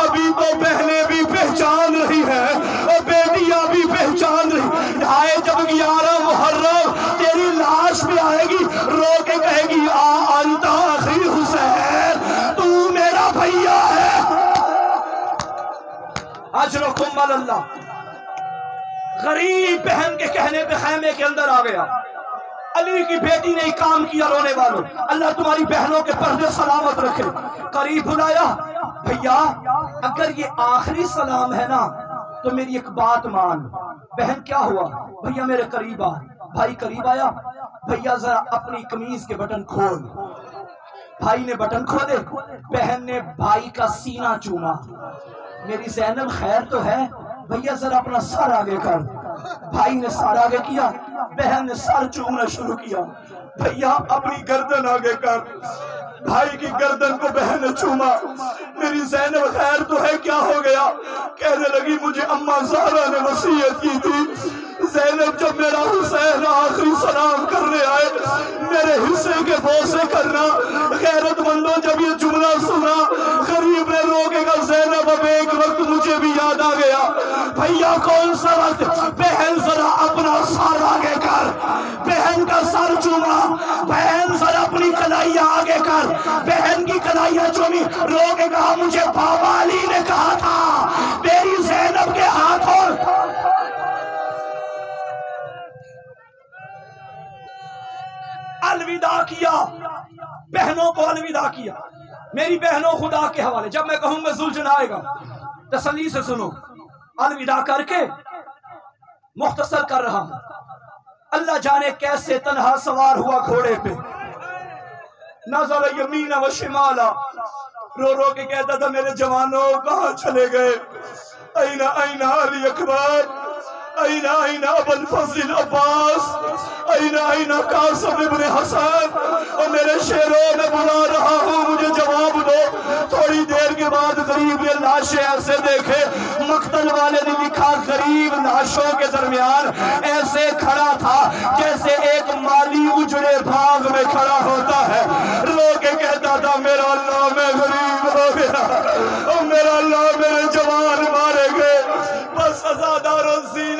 ابھی تو بہنیں بھی پہچان رہی ہیں اور بیٹیاں بھی پہچان رہی، آئے جب 11 محرم تیری لاش بھی آئے گی، رو کے کہے گی انت اخی حسین، تو میرا بھیا ہے۔ اجرکم علی اللہ۔ غریب بہن کے کہنے پہ خیمے کے اندر آ گیا، علی کی بیٹی نے کام کیا، رونے والوں اللہ تمہاری بہنوں کے پردے سلامت رکھے۔ قریب بلایا، بھیا اگر یہ آخری سلام ہے نا تو میری ایک بات مان۔ بہن کیا ہوا؟ بھیا میرے قریب آ۔ بھائی قریب آیا، بھیا ذرا اپنی قمیض کے بٹن کھول۔ بھائی نے بٹن کھولے، بہن نے بھائی کا سینہ چوما۔ میری زینب خیر تو ہے؟ بھیا ذرا اپنا سر آگے کر۔ بھائی نے سر آگے کیا، بہن نے سر چومنا شروع کیا۔ بھیا اپنی گردن آگے کر۔ بھائی کی گردن کو بہن نے چوما۔ میری زینب خیر تو ہے؟ کیا ہو گیا؟ کہنے لگی مجھے اماں زہرا نے وصیت کی تھی زینب جب میرا حسین آخری سلام کرنے آئے میرے حصے کے بوسے کرنا۔ غیرت مندوں جب یہ جملہ سنا، غریب نے رو کے کہا زینب اب ایک وقت مجھے بھی یاد آ گیا۔ بھیا کون سا وقت؟ بہن ذرا اپنا سر آگے کر۔ بہن کا سر چوما، بہن ذرا اپنی کلائیاں آگے کر۔ بہن کی کلائیاں چومی، رو کے کہا مجھے بابا علی نے کہا تھا میری زینب کے ہاتھوں۔ الوداع کیا، بہنوں کو الوداع کیا۔ میری بہنوں خدا کے حوالے، جب میں کہوں گا ذوالجناح آئے گا تسلی سے سنو۔ الوداع کر کے مختصر کر رہا ہوں، اللہ جانے کیسے تنہا سوار ہوا گھوڑے پہ، نظر یمین و شمالا، رو رو کے کہتا تھا میرے جوانوں کہاں چلے گئے؟ اینا اینا علی اکبر، اینا اینا ابو الفضل عباس، اینا اینا قاسم ابن حسن، اور میرے شیروں میں بلا رہا ہوں مجھے جواب دو۔ تھوڑی دیر کے بعد غریب نے لاشیں ایسے دیکھے، مقتل والے نے لکھا غریب لاشوں کے درمیان ایسے کھڑا تھا جیسے ایک مالی اجڑے باغ میں کھڑا ہوتا ہے، رو کے کہتا تھا میرا اللہ میں غریب ہو گیا، اور میرا اللہ میرے جوان مارے گئے، بس ازادار الزین